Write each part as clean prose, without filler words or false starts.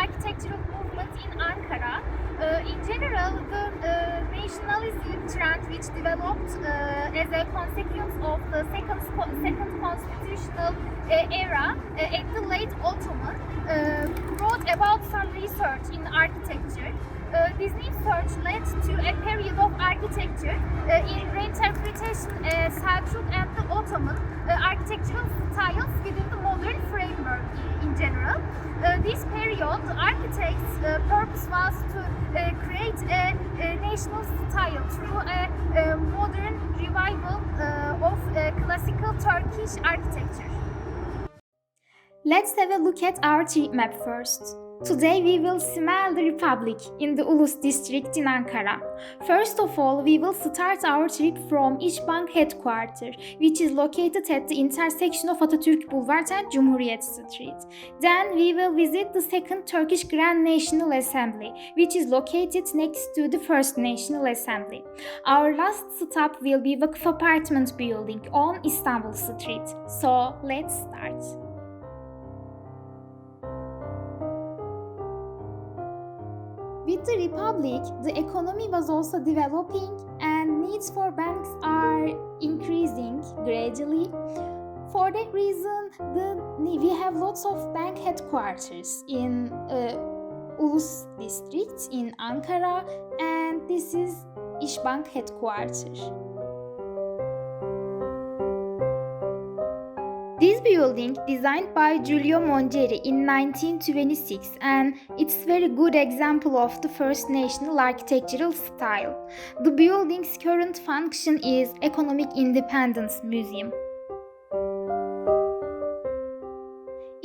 architectural movement in Ankara. In general, the nationalism trend which developed as a consequence of the second constitutional era at the late Ottoman brought about some research in architecture. This research led to a period of architecture in reinterpretation Selçuk and the Ottoman architectural styles within the modern framework in general. This period, the architects' purpose was to create a national style through a modern revival of classical Turkish architecture. Let's have a look at our trip map first. Today we will smell the Republic in the ULUS district in Ankara. First of all, we will start our trip from İşbank Headquarter, which is located at the intersection of Atatürk Boulevard and Cumhuriyet Street. Then we will visit the second Turkish Grand National Assembly, which is located next to the first National Assembly. Our last stop will be Vakıf Apartment Building on Istanbul Street. So let's start. With the Republic, the economy was also developing and needs for banks are increasing gradually. For that reason, we have lots of bank headquarters in ULUS district in Ankara, and this is İşbank Headquarter. This building, designed by Giulio Mongeri in 1926, and it's a very good example of the first national architectural style. The building's current function is Economic Independence Museum.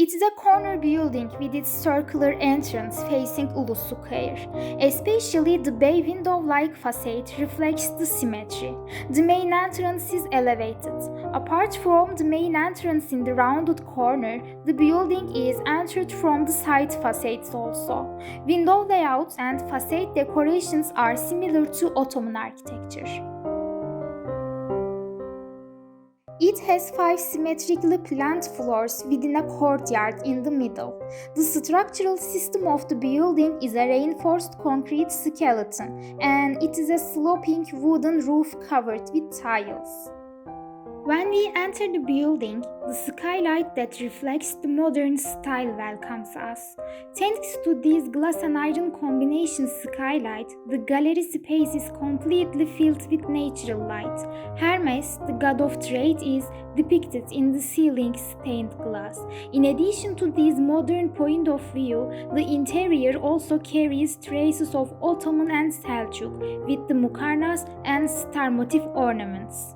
It is a corner building with its circular entrance facing ULUS Square. Especially the bay window-like facade reflects the symmetry. The main entrance is elevated. Apart from the main entrance in the rounded corner, the building is entered from the side facades also. Window layouts and facade decorations are similar to Ottoman architecture. It has 5 symmetrically planned floors within a courtyard in the middle. The structural system of the building is a reinforced concrete skeleton, and it is a sloping wooden roof covered with tiles. When we enter the building, the skylight that reflects the modern style welcomes us. Thanks to this glass and iron combination skylight, the gallery space is completely filled with natural light. Hermes, the god of trade, is depicted in the ceiling stained glass. In addition to this modern point of view, the interior also carries traces of Ottoman and Selçuk, with the mukarnas and star motif ornaments.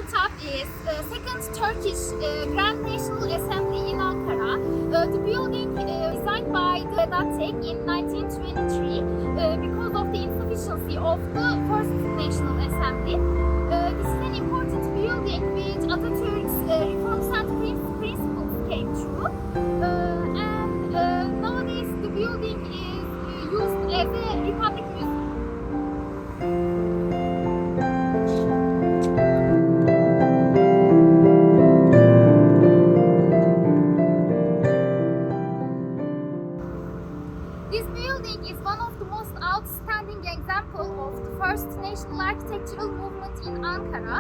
Stop is second Turkish Grand National Assembly in Ankara. The building designed by Tek in 1923 because of the insufficiency of the first National Assembly. This is an important building which Atatürk's reforms and principles came through. And nowadays the building is used as a Republic Museum. National architectural movement in Ankara.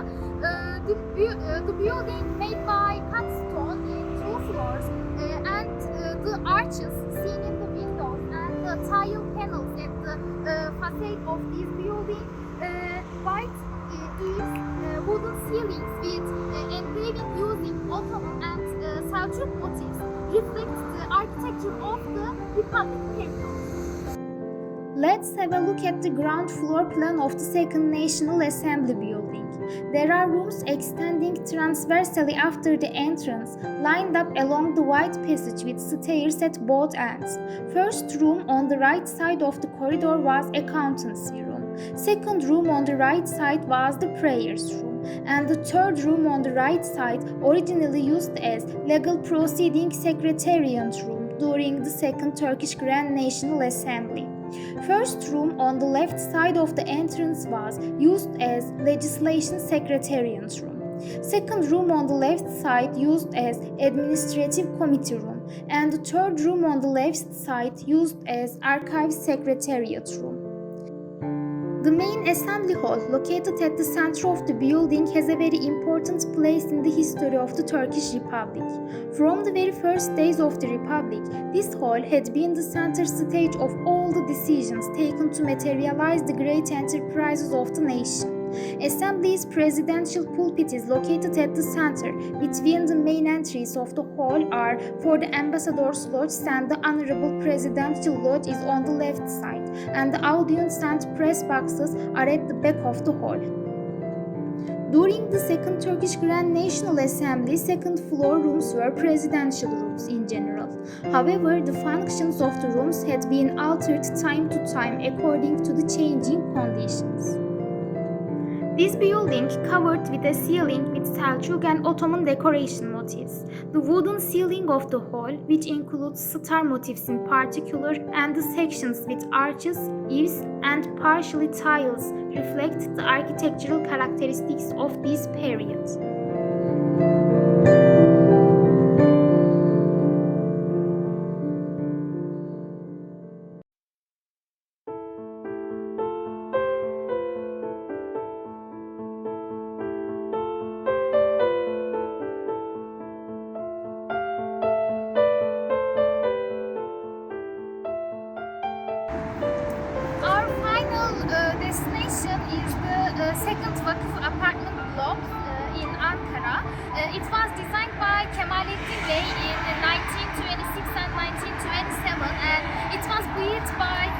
The building made by cut stone in 2 floors and the arches seen in the windows and the tile panels at the facade of this building, white eaves, wooden ceilings with engraving using Ottoman and Selçuk motifs reflect the architecture of the Republic period. Let's have a look at the ground floor plan of the second National Assembly building. There are rooms extending transversally after the entrance, lined up along the wide passage with stairs at both ends. First room on the right side of the corridor was accountancy room. Second room on the right side was the prayers room. and the third room on the right side, originally used as legal proceeding secretariat room during the Second Turkish Grand National Assembly. First room on the left side of the entrance was used as legislation secretariat room. Second room on the left side used as administrative committee room, and the third room on the left side used as archives secretariat room. The main assembly hall, located at the center of the building, has a very important place in the history of the Turkish Republic. From the very first days of the Republic, this hall had been the center stage of all the decisions taken to materialize the great enterprises of the nation. Assembly's presidential pulpit is located at the center. Between the main entries of the hall are for the ambassador's lodge, and the honorable presidential lodge is on the left side, and the audience and press boxes are at the back of the hall. During the Second Turkish Grand National Assembly, second floor rooms were presidential rooms in general. However, the functions of the rooms had been altered time to time according to the changing conditions. This building covered with a ceiling with Selçuk and Ottoman decoration motifs. The wooden ceiling of the hall, which includes star motifs in particular, and the sections with arches, eaves, and partially tiles reflect the architectural characteristics of this period. Our final destination is the second Vakıf Apartment Block in Ankara. It was designed by Kemalettin Bey in 1926 and 1927, and it was built by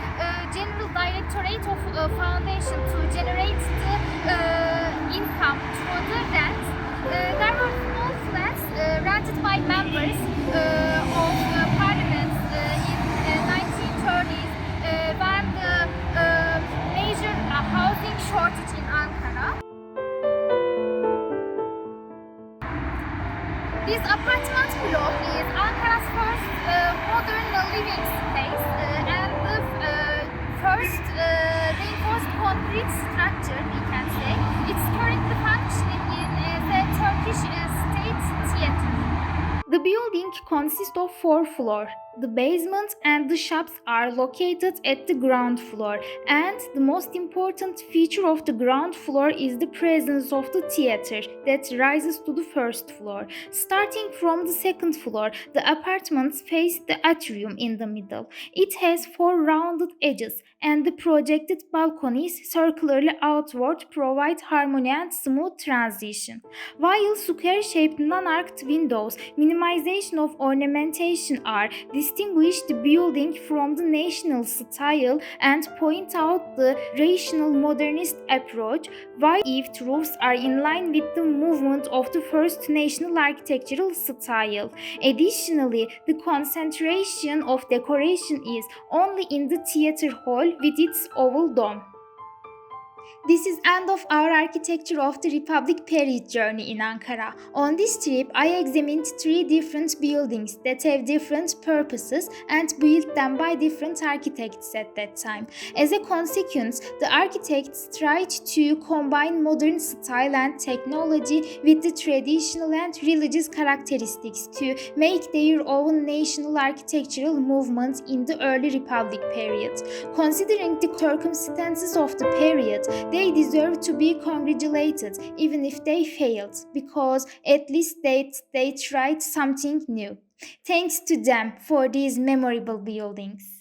General Directorate of Foundation to generate the income through the rent. There were small flats rented by members of parliament in 1930s when the major housing shortage in Ankara. This apartment block is Ankara's first modern living space and the first reinforced concrete structure, we can say. It's currently functioning as a Turkish state theater. The building consists of 4 floors. The basement and the shops are located at the ground floor, and the most important feature of the ground floor is the presence of the theater that rises to the first floor. Starting from the second floor, the apartments face the atrium in the middle. It has 4 rounded edges, and the projected balconies circularly outward provide harmony and smooth transition. While square-shaped non-arched windows, minimization of ornamentation are distinguish the building from the national style and point out the rational modernist approach, while eaved roofs are in line with the movement of the first national architectural style. Additionally, the concentration of decoration is only in the theater hall with its oval dome. This is end of our Architecture of the Republic period journey in Ankara. On this trip, I examined 3 different buildings that have different purposes and built them by different architects at that time. As a consequence, the architects tried to combine modern style and technology with the traditional and religious characteristics to make their own national architectural movement in the early Republic period. Considering the circumstances of the period, they deserve to be congratulated even if they failed, because at least they tried something new. Thanks to them for these memorable buildings.